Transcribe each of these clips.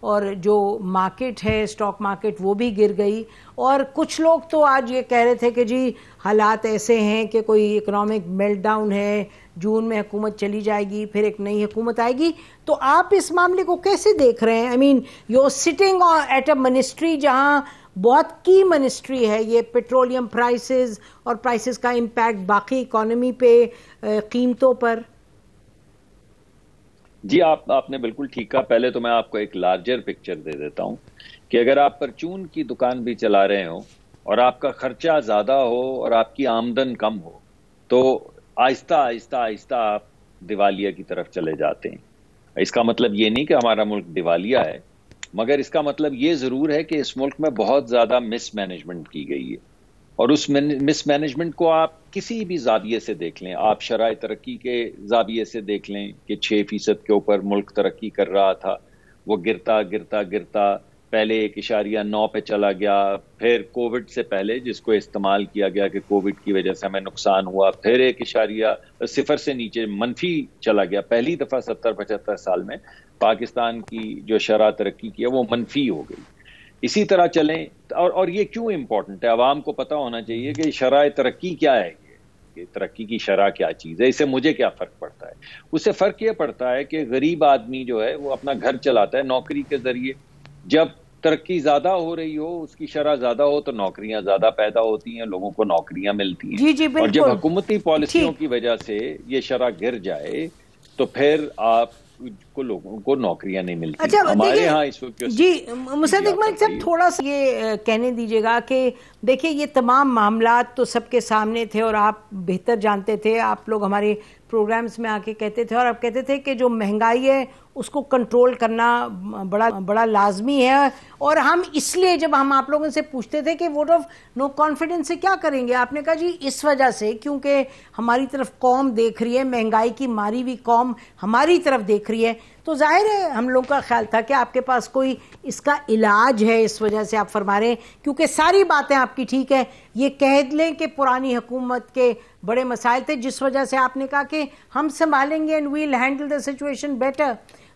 اور جو مارکیٹ ہے اسٹاک مارکیٹ وہ بھی گر گئی، اور کچھ لوگ تو آج یہ کہہ رہے تھے کہ جی حالات ایسے ہیں کہ کوئی اکنامک میلٹ ڈاؤن ہے، جون میں حکومت چلی جائے گی، پھر ایک نئی حکومت آئے گی. تو آپ اس معاملے کو کیسے دیکھ رہے ہیں؟ I mean you are sitting at a ministry جہاں بہت کی منسٹری ہے، یہ پیٹرولیم پرائسز اور پرائسز کا امپیکٹ باقی اکانومی پہ، قیمتوں پر. جی آپ نے بالکل ٹھیک کہا. پہلے تو میں آپ کو ایک لارجر پکچر دے دیتا ہوں کہ اگر آپ پرچون کی دکان بھی چلا رہے ہو اور آپ کا خرچہ زیادہ ہو اور آپ کی آمدن کم ہو تو آہستہ آہستہ آہستہ آپ دیوالیہ کی طرف چلے جاتے ہیں. اس کا مطلب یہ نہیں کہ ہمارا ملک دیوالیہ ہے، مگر اس کا مطلب یہ ضرور ہے کہ اس ملک میں بہت زیادہ مس مینجمنٹ کی گئی ہے. اور اس مس مینجمنٹ کو آپ کسی بھی زاویے سے دیکھ لیں، آپ شرح ترقی کے زاویے سے دیکھ لیں کہ 6% کے اوپر ملک ترقی کر رہا تھا، وہ گرتا گرتا گرتا پہلے 1.9 پہ چلا گیا، پھر کووڈ سے پہلے جس کو استعمال کیا گیا کہ کووڈ کی وجہ سے ہمیں نقصان ہوا، پھر 1.0 سے نیچے منفی چلا گیا. پہلی دفعہ 70-75 سال میں پاکستان کی جو شرح ترقی کی ہے وہ منفی ہو گئی. اسی طرح چلیں. اور یہ کیوں امپورٹنٹ ہے؟ عوام کو پتہ ہونا چاہیے کہ شرح ترقی کیا ہے، کہ ترقی کی شرح کیا چیز ہے، اس سے مجھے کیا فرق پڑتا ہے. اس سے فرق یہ پڑتا ہے کہ غریب آدمی جو ہے وہ اپنا گھر چلاتا ہے نوکری کے ذریعے. جب ترقی زیادہ ہو رہی ہو، اس کی شرح زیادہ ہو تو نوکریاں زیادہ پیدا ہوتی ہیں، لوگوں کو نوکریاں ملتی ہیں. جی اور جب حکومتی پالیسیوں کی وجہ سے یہ شرح گر جائے تو پھر آپ کو لوگوں کو نوکریاں نہیں ملتی. اچھا ہمارے ہاں اس وقت جی مصدق ملک صاحب تھوڑا سا یہ کہنے دیجیے گا کہ دیکھیں یہ تمام معاملات تو سب کے سامنے تھے اور آپ بہتر جانتے تھے، آپ لوگ ہمارے پروگرامز میں آ کے کہتے تھے اور آپ کہتے تھے کہ جو مہنگائی ہے اس کو کنٹرول کرنا بڑا لازمی ہے. اور ہم اس لیے جب ہم آپ لوگوں سے پوچھتے تھے کہ ووٹ آف نو کانفیڈنس سے کیا کریں گے، آپ نے کہا جی اس وجہ سے کیونکہ ہماری طرف قوم دیکھ رہی ہے، مہنگائی کی ماری ہوئی قوم ہماری طرف دیکھ رہی ہے. تو ظاہر ہے ہم لوگوں کا خیال تھا کہ آپ کے پاس کوئی اس کا علاج ہے، اس وجہ سے آپ فرما رہے ہیں کیونکہ ساری باتیں آپ کی ٹھیک ہے. یہ کہہ لیں کہ پرانی حکومت کے بڑے مسائل تھے جس وجہ سے آپ نے کہا کہ ہم سنبھالیں گے and we'll handle the situation better.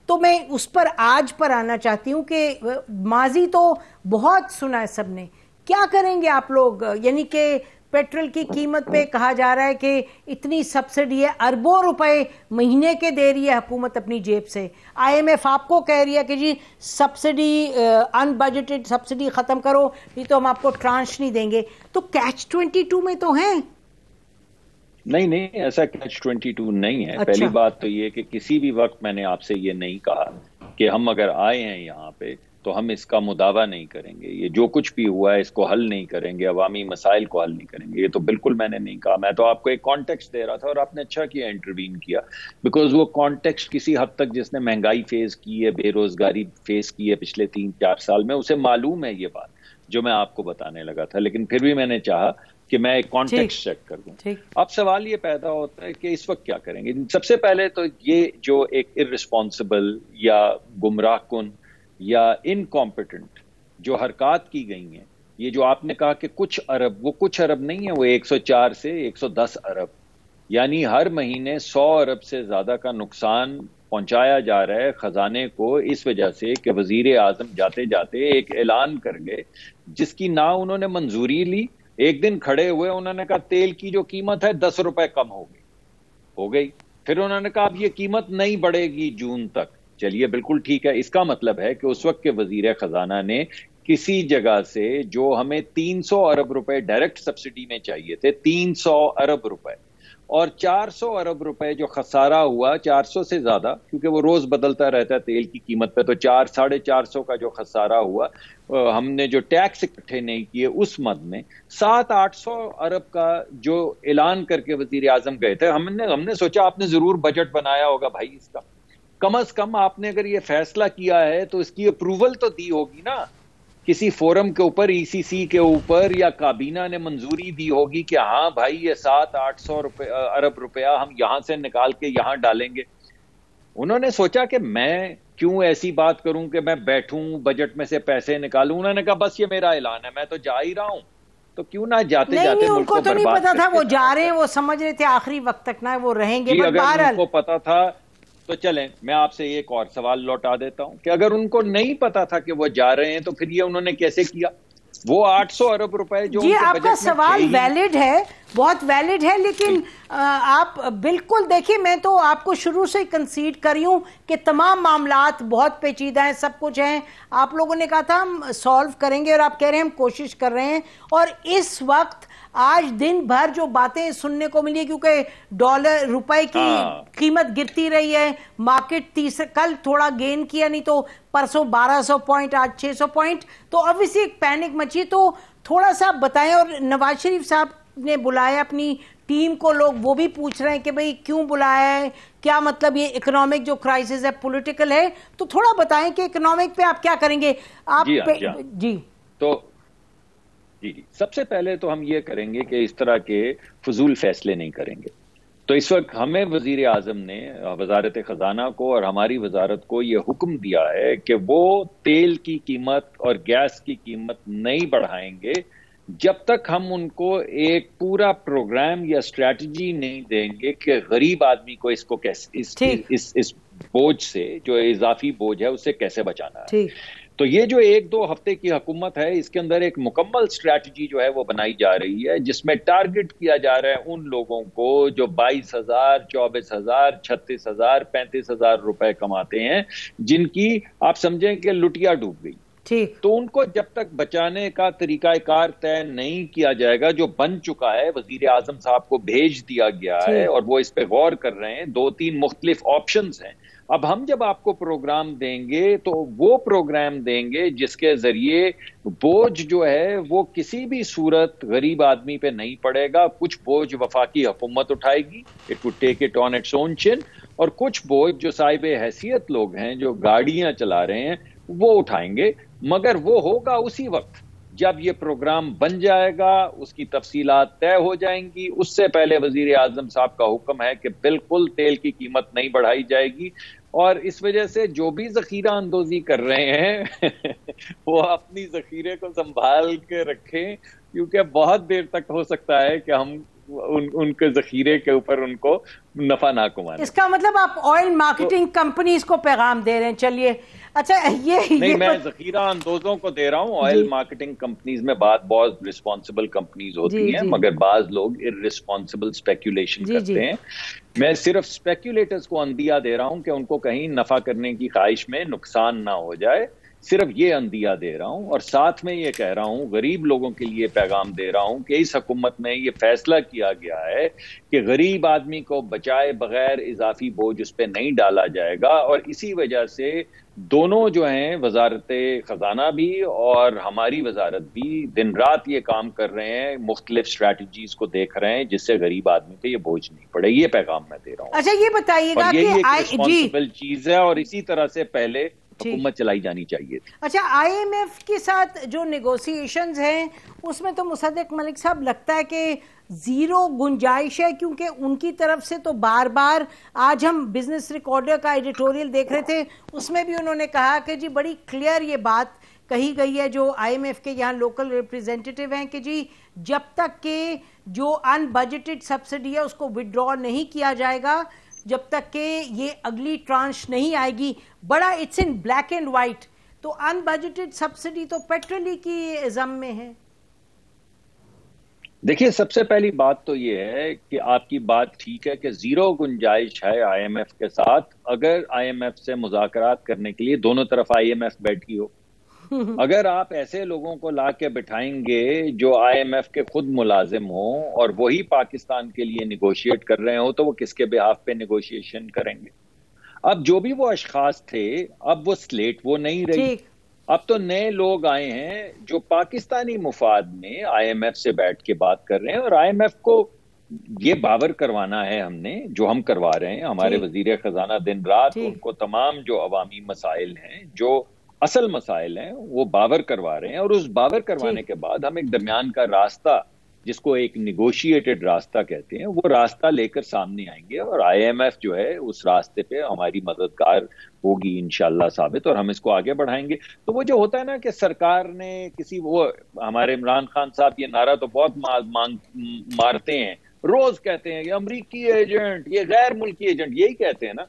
تو میں اس پر آج پر آنا چاہتی ہوں کہ ماضی تو بہت سنا ہے سب نے، کیا کریں گے آپ لوگ؟ یعنی کہ پیٹرول کی قیمت پہ کہا جا رہا ہے کہ اتنی سبسڈی ہے، اربوں روپے مہینے کے دے رہی ہے حکومت اپنی جیب سے. آئی ایم ایف آپ کو کہہ رہی ہے کہ جی سبسڈی ان بجٹڈ سبسڈی ختم کرو، نہیں تو ہم آپ کو ٹرانش نہیں دیں گے. تو کیچ 22 میں تو ہیں. نہیں ایسا کیچ 22 نہیں ہے. پہلی بات تو یہ کہ کسی بھی وقت میں نے آپ سے یہ نہیں کہا کہ ہم اگر آئے ہیں یہاں پہ تو ہم اس کا مداوع نہیں کریں گے، یہ جو کچھ بھی ہوا ہے اس کو حل نہیں کریں گے، عوامی مسائل کو حل نہیں کریں گے. یہ تو بالکل میں نے نہیں کہا. میں تو آپ کو ایک کانٹیکسٹ دے رہا تھا اور آپ نے اچھا کیا انٹروین کیا، بیکاز وہ کانٹیکسٹ کسی حد تک جس نے مہنگائی فیس کی ہے، بے روزگاری فیس کی ہے پچھلے 3-4 سال میں، اسے معلوم ہے یہ بات جو میں آپ کو بتانے لگا تھا. لیکن پھر بھی میں نے چاہا کہ میں ایک کانٹیکسٹ چیک کر دوں. اب سوال یہ پیدا ہوتا ہے کہ اس وقت کیا کریں گے. سب سے پہلے تو یہ جو ایک ارسپانسبل یا گمراہ کن یا انکمپیٹنٹ جو حرکات کی گئی ہیں، یہ جو آپ نے کہا کہ کچھ ارب، وہ کچھ ارب نہیں ہے، وہ 104 سے 110 ارب، یعنی ہر مہینے 100 ارب سے زیادہ کا نقصان پہنچایا جا رہا ہے خزانے کو، اس وجہ سے کہ وزیر اعظم جاتے جاتے ایک اعلان کر گئے جس کی نہ انہوں نے منظوری لی. ایک دن کھڑے ہوئے انہوں نے کہا تیل کی جو قیمت ہے 10 روپے کم ہو گئی. پھر انہوں نے کہا اب یہ قیمت نہیں بڑھے گی جون تک. چلیے بالکل ٹھیک ہے. اس کا مطلب ہے کہ اس وقت کے وزیر خزانہ نے کسی جگہ سے جو ہمیں 300 ارب روپے ڈائریکٹ سبسڈی میں چاہیے تھے، 300 ارب روپے اور 400 ارب روپے جو خسارہ ہوا، 400 سے زیادہ کیونکہ وہ روز بدلتا رہتا ہے تیل کی قیمت پہ، تو 400-450 کا جو خسارہ ہوا، ہم نے جو ٹیکس اکٹھے نہیں کیے اس مد میں 700-800 ارب کا جو اعلان کر کے وزیر اعظم گئے تھے. ہم نے سوچا آپ نے ضرور بجٹ بنایا ہوگا بھائی، اس کا کم از کم آپ نے اگر یہ فیصلہ کیا ہے تو اس کی اپروول تو دی ہوگی نا، کسی فورم کے اوپر، ای سی سی کے اوپر، یا کابینہ نے منظوری دی ہوگی کہ ہاں بھائی یہ 700-800 ارب روپیہ ہم یہاں سے نکال کے یہاں ڈالیں گے. انہوں نے سوچا کہ میں کیوں ایسی بات کروں کہ میں بیٹھوں بجٹ میں سے پیسے نکالوں. انہوں نے کہا بس یہ میرا اعلان ہے، میں تو جا ہی رہا ہوں، تو کیوں نہ جاتے جاتے ان کو تو نہیں پتا تھا وہ جا رہے ہیں، وہ سمجھ رہے تھے آخری وقت تک نہ وہ رہیں گے. اگر ان کو پتا تھا تو چلیں میں آپ سے ایک اور سوال لوٹا دیتا ہوں کہ اگر ان کو نہیں پتا تھا کہ وہ جا رہے ہیں تو پھر یہ انہوں نے کیسے کیا؟ وہ 800 ارب روپے جو جی آپ کا سوال ویلڈ ہے، بہت ویلڈ ہے، لیکن آپ بالکل دیکھیں، میں تو آپ کو شروع سے کنسیڈ کری ہوں کہ تمام معاملات بہت پیچیدہ ہیں، سب کچھ ہیں، آپ لوگوں نے کہا تھا ہم سالو کریں گے اور آپ کہہ رہے ہیں ہم کوشش کر رہے ہیں، اور اس وقت آج دن بھر جو باتیں سننے کو ملی کیونکہ ڈالر روپے کی قیمت گرتی رہی ہے، مارکیٹ کل تھوڑا گین کیا، نہیں تو پرسوں 1200 پوائنٹ، آج 600 پوائنٹ، تو obviously ایک پینک مچی. تو تھوڑا سا بتائیں. اور نواز شریف صاحب نے بلایا اپنی ٹیم کو، لوگ وہ بھی پوچھ رہے ہیں کہ بھئی کیوں بلایا ہے، کیا مطلب یہ اکنامک جو کرائسس ہے پولیٹیکل ہے، تو تھوڑا بتائیں کہ اکنامک پہ آپ کیا کریں گے آپ جی. تو جی سب سے پہلے تو ہم یہ کریں گے کہ اس طرح کے فضول فیصلے نہیں کریں گے. تو اس وقت ہمیں وزیر اعظم نے وزارت خزانہ کو اور ہماری وزارت کو یہ حکم دیا ہے کہ وہ تیل کی قیمت اور گیس کی قیمت نہیں بڑھائیں گے جب تک ہم ان کو ایک پورا پروگرام یا اسٹریٹجی نہیں دیں گے کہ غریب آدمی کو اس کو کیسے اس بوجھ سے، جو اضافی بوجھ ہے، اس سے کیسے بچانا ہے. تو یہ جو 1-2 ہفتے کی حکومت ہے، اس کے اندر ایک مکمل اسٹریٹجی جو ہے وہ بنائی جا رہی ہے، جس میں ٹارگٹ کیا جا رہا ہے ان لوگوں کو جو 22,000 24,000 36,000 35,000 روپے کماتے ہیں، جن کی آپ سمجھیں کہ لٹیا ڈوب گئی. تو ان کو جب تک بچانے کا طریقہ کار طے نہیں کیا جائے گا، جو بن چکا ہے، وزیر اعظم صاحب کو بھیج دیا گیا ہے اور وہ اس پہ غور کر رہے ہیں، 2-3 مختلف آپشنز ہیں. اب ہم جب آپ کو پروگرام دیں گے تو وہ پروگرام دیں گے جس کے ذریعے بوجھ جو ہے وہ کسی بھی صورت غریب آدمی پہ نہیں پڑے گا. کچھ بوجھ وفاقی حکومت اٹھائے گی، it would take it on its own چن، اور کچھ بوجھ جو صاحب حیثیت لوگ ہیں، جو گاڑیاں چلا رہے ہیں، وہ اٹھائیں گے. مگر وہ ہوگا اسی وقت جب یہ پروگرام بن جائے گا، اس کی تفصیلات طے ہو جائیں گی. اس سے پہلے وزیر اعظم صاحب کا حکم ہے کہ بالکل تیل کی قیمت نہیں بڑھائی جائے گی. اور اس وجہ سے جو بھی ذخیرہ اندوزی کر رہے ہیں وہ اپنی ذخیرے کو سنبھال کے رکھیں، کیونکہ بہت دیر تک ہو سکتا ہے کہ ہم ان کے ذخیرے کے اوپر ان کو نفع نہ کمائیں. اس کا مطلب آپ آئل مارکیٹنگ کمپنیز کو پیغام دے رہے ہیں. چلیے اچھا نہیں، میں ذخیرہ اندوزوں کو دے رہا ہوں. آئل مارکیٹنگ کمپنیز میں بہت رسپانسبل کمپنیز ہوتی ہیں، مگر بعض لوگ ارسپانسبل سپیکولیشن کرتے ہیں. میں صرف سپیکولیٹرز کو اندیہ دے رہا ہوں کہ ان کو کہیں نفع کرنے کی خواہش میں نقصان نہ ہو جائے، صرف یہ اندیہ دے رہا ہوں. اور ساتھ میں یہ کہہ رہا ہوں، غریب لوگوں کے لیے پیغام دے رہا ہوں کہ اس حکومت میں یہ فیصلہ کیا گیا ہے کہ غریب آدمی کو بچائے بغیر اضافی بوجھ اس پہ نہیں ڈالا جائے گا. اور اسی وجہ سے دونوں جو ہیں، وزارت خزانہ بھی اور ہماری وزارت بھی، دن رات یہ کام کر رہے ہیں، مختلف اسٹریٹجیز کو دیکھ رہے ہیں جس سے غریب آدمی پہ یہ بوجھ نہیں پڑے. یہ پیغام میں دے رہا ہوں. اچھا یہ بتائیے گا کہ یہ ایک رسپانسبل چیز ہے اور اسی طرح سے پہلے حکومت چلائی جانی چاہیے تھی. اچھا آئی ایم ایف کے ساتھ جو نیگوسیشنز ہیں اس میں تو مصدق ملک صاحب لگتا ہے کہ زیرو گنجائش ہے، کیونکہ ان کی طرف سے تو بار بار، آج ہم بزنس ریکارڈر کا ایڈیٹوریل دیکھ رہے تھے، اس میں بھی انہوں نے کہا کہ جی بڑی کلیئر یہ بات کہی گئی ہے جو آئی ایم ایف کے یہاں لوکل ریپریزنٹیٹیو ہیں کہ جی جب تک کہ جو ان بجٹڈ سبسڈی ہے اس کو وڈرا نہیں کیا جائے گا، جب تک کہ یہ اگلی ٹرانش نہیں آئے گی. بڑا it's in black and white. تو ان بجٹڈ سبسڈی تو پیٹرول ہی کی ضم میں ہے. دیکھیے سب سے پہلی بات تو یہ ہے کہ آپ کی بات ٹھیک ہے کہ زیرو گنجائش ہے آئی ایم ایف کے ساتھ، اگر آئی ایم ایف سے مذاکرات کرنے کے لیے دونوں طرف آئی ایم ایف بیٹھی ہو. اگر آپ ایسے لوگوں کو لا کے بٹھائیں گے جو آئی ایم ایف کے خود ملازم ہوں اور وہی پاکستان کے لیے نیگوشیٹ کر رہے ہوں، تو وہ کس کے بہاف پہ نیگوشیشن کریں گے؟ اب جو بھی وہ اشخاص تھے، اب وہ سلیٹ وہ نہیں رہی. اب تو نئے لوگ آئے ہیں جو پاکستانی مفاد میں آئی ایم ایف سے بیٹھ کے بات کر رہے ہیں. اور آئی ایم ایف کو یہ باور کروانا ہے ہم نے، جو ہم کروا رہے ہیں. ہمارے وزیر خزانہ دن رات ان کو تمام جو عوامی مسائل ہیں، جو اصل مسائل ہیں، وہ باور کروا رہے ہیں. اور اس باور کروانے کے بعد ہم ایک درمیان کا راستہ، جس کو ایک نیگوشیٹڈ راستہ کہتے ہیں، وہ راستہ لے کر سامنے آئیں گے. اور آئی ایم ایف جو ہے اس راستے پہ ہماری مددگار ہوگی انشاءاللہ ثابت، اور ہم اس کو آگے بڑھائیں گے. تو وہ جو ہوتا ہے نا کہ سرکار نے وہ ہمارے عمران خان صاحب یہ نعرہ تو بہت مارتے ہیں، روز کہتے ہیں کہ امریکی ایجنٹ، یہ غیر ملکی ایجنٹ، یہی کہتے ہیں نا.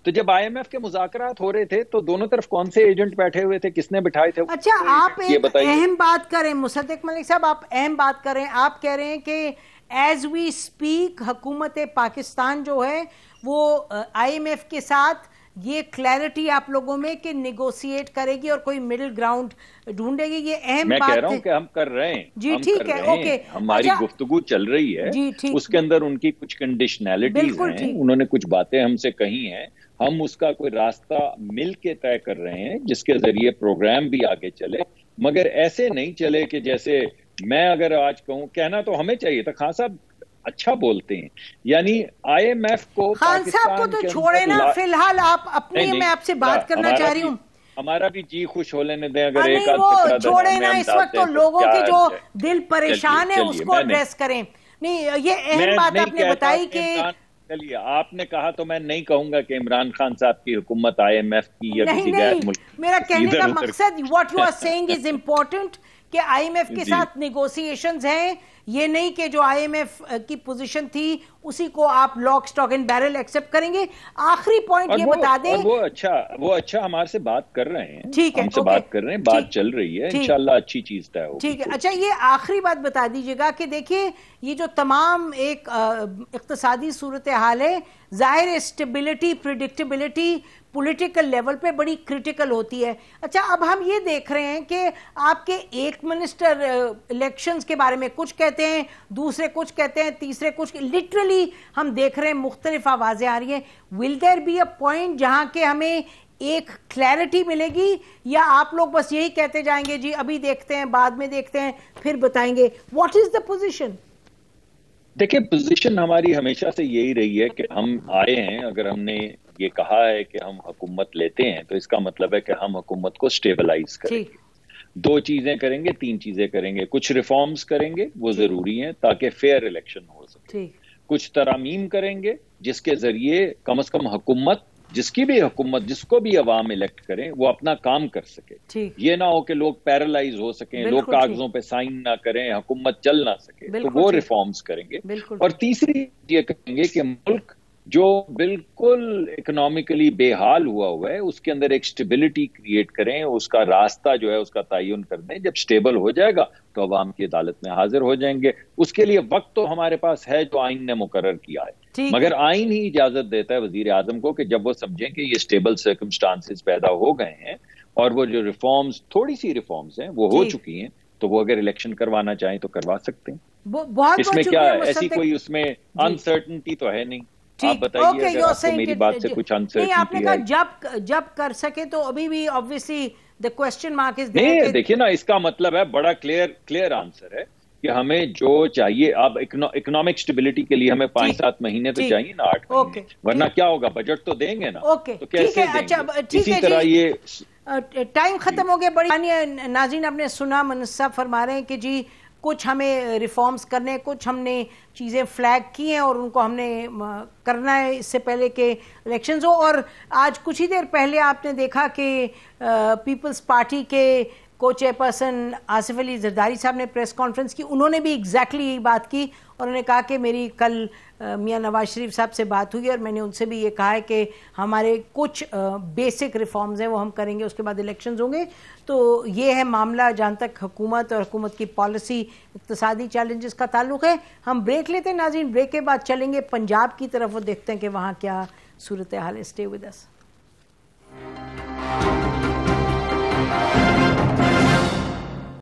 تو جب آئی ایم ایف کے مذاکرات ہو رہے تھے تو دونوں طرف کون سے ایجنٹ بیٹھے ہوئے تھے, کس نے بٹھائے تھے؟ اچھا آپ ایک اہم بات کریں مصدق ملک صاحب, آپ اہم بات کریں, آپ کہہ رہے ہیں کہ ایز وی اسپیک حکومت پاکستان جو ہے وہ آئی ایم ایف کے ساتھ یہ کلیئرٹی آپ لوگوں میں کہ نیگوسیٹ کرے گی اور کوئی مڈل گراؤنڈ ڈھونڈے گی, یہ اہم بات ہے. میں کہہ رہا ہوں کہ ہم کر رہے ہیں, جی ٹھیک ہے, اوکے, ہماری گفتگو چل رہی ہے, اس کے اندر ان کی کچھ کنڈیشنلٹیز ہیں, انہوں نے کچھ باتیں ہم سے کہی ہیں, ہم اس کا کوئی راستہ مل کے طے کر رہے ہیں جس کے ذریعے پروگرام بھی آگے چلے, مگر ایسے نہیں چلے کہ جیسے میں اگر آج کہوں, کہنا تو ہمیں چاہیے تھا, خان صاحب اچھا بولتے ہیں, یعنی آئی ایم ایف کو, خان صاحب کو تو چھوڑے نا فی الحال, آپ اپنی, میں آپ سے بات کرنا چاہ رہی ہوں, ہمارا بھی جی خوش ہو لینے دیں, اگر ایک وہ چھوڑے نا اس وقت, تو لوگوں کے جو دل پریشان ہے اس کو ایڈریس کریں. نہیں یہ اہم بات آپ نے بتائی کہ چلیے آپ نے کہا تو میں نہیں کہوں گا کہ عمران خان صاحب کی حکومت آئی ایم ایف کی یا کسی غیر ملک, میرا کہنے کا مقصد what you are saying is important کہ آئی ایم ایف کے ساتھ نیگوسیشنز ہیں, یہ نہیں کہ جو آئی ایم ایف کی پوزیشن تھی اسی کو آپ lock stock and barrel accept کریں گے. آخری پوائنٹ یہ بتا دیں, وہ اچھا ہمارے سے بات کر رہے ہیں, ٹھیک ہے, ہم سے بات کر رہے ہیں, بات چل رہی ہے, انشاءاللہ اچھی چیز طے ہوگی. ٹھیک ہے, اچھا یہ آخری بات بتا دیجیے گا کہ دیکھیے یہ جو تمام ایک اقتصادی صورتحال ہے, ظاہر ہے اسٹیبلٹی, پریڈکٹیبلٹی پولیٹیکل لیول پہ بڑی کرٹیکل ہوتی ہے. اچھا اب ہم یہ دیکھ رہے ہیں کہ آپ کے ایک منسٹر الیکشنز کے بارے میں کچھ کہتے ہیں, دوسرے کچھ کہتے ہیں, تیسرے کچھ, لٹرلی ہم دیکھ رہے ہیں مختلف آوازیں آ رہی ہیں. ول دیر بی اے پوائنٹ جہاں کہ ہمیں ایک کلیئرٹی ملے گی, یا آپ لوگ بس یہی کہتے جائیں گے جی ابھی دیکھتے ہیں, بعد میں دیکھتے ہیں, پھر بتائیں گے؟ What is the position? دیکھیں پوزیشن ہماری ہمیشہ سے یہی رہی ہے کہ ہم آئے ہیں, اگر ہم نے یہ کہا ہے کہ ہم حکومت لیتے ہیں تو اس کا مطلب ہے کہ ہم حکومت کو سٹیبلائز کریں گے. دو چیزیں کریں گے, تین چیزیں کریں گے, کچھ ریفارمز کریں گے, وہ ضروری ہیں تاکہ فیئر الیکشن ہو سکے, کچھ ترامیم کریں گے جس کے ذریعے کم از کم حکومت, جس کی بھی حکومت, جس کو بھی عوام الیکٹ کریں, وہ اپنا کام کر سکے. یہ نہ ہو کہ لوگ پیرالائز ہو سکیں, لوگ کاغذوں پہ سائن نہ کریں, حکومت چل نہ سکے, تو وہ ریفارمز کریں گے. اور تیسری یہ کہیں گے کہ ملک جو بالکل اکنامکلی بے حال ہوا ہے اس کے اندر ایک سٹیبلٹی کریٹ کریں, اس کا راستہ جو ہے اس کا تعین کر دیں. جب سٹیبل ہو جائے گا تو عوام کی عدالت میں حاضر ہو جائیں گے. اس کے لیے وقت تو ہمارے پاس ہے جو آئین نے مقرر کیا ہے, مگر آئین ہی اجازت دیتا ہے وزیر اعظم کو کہ جب وہ سمجھیں کہ یہ سٹیبل سرکمسٹانسز پیدا ہو گئے ہیں اور وہ جو ریفارمز, تھوڑی سی ریفارمز ہیں وہ ہو چکی ہیں, تو وہ اگر الیکشن کروانا چاہیں تو کروا سکتے ہیں. اس میں کیا ہے, ایسی کوئی اس میں انسرٹنٹی تو ہے نہیں. آپ بتائیے اگر آپ کو میری بات سے کچھ انسرٹنٹی ہے. آپ نے کہا جب کر سکے, تو ابھی بھی obviously the question mark is there. نہیں دیکھیے نا, اس کا مطلب ہے بڑا کلیئر آنسر ہے کہ ہمیں جو چاہیے, اب اکنامک سٹیبلٹی کے لیے ہمیں 5-7 مہینے تو چاہیے نا, 8 مہینے, ورنہ کیا ہوگا, بجٹ تو دیں گے نا, تو کیسے دیں گے؟ اسی طرح یہ ٹائم ختم ہو گیا. بڑی ناظرین آپ نے سنا, منصب فرما رہے ہیں کہ جی کچھ ہمیں ریفارمز کرنے, کچھ ہم نے چیزیں فلیگ کی ہیں اور ان کو ہم نے کرنا ہے اس سے پہلے کہ الیکشنز ہو. اور آج کچھ ہی دیر پہلے آپ نے دیکھا کہ پیپلز پارٹی کے کو چیئرپرسن آصف علی زرداری صاحب نے پریس کانفرنس کی, انہوں نے بھی ایگزیکٹلی یہی بات کی, اور انہوں نے کہا کہ میری کل میاں نواز شریف صاحب سے بات ہوئی اور میں نے ان سے بھی یہ کہا ہے کہ ہمارے کچھ بیسک ریفارمز ہیں وہ ہم کریں گے, اس کے بعد الیکشنز ہوں گے. تو یہ ہے معاملہ جہاں تک حکومت اور حکومت کی پالیسی, اقتصادی چیلنجز کا تعلق ہے. ہم بریک لیتے ہیں ناظرین, بریک کے بعد چلیں گے پنجاب کی طرف, وہ دیکھتے ہیں کہ وہاں کیا صورتحال ہے. Stay with us.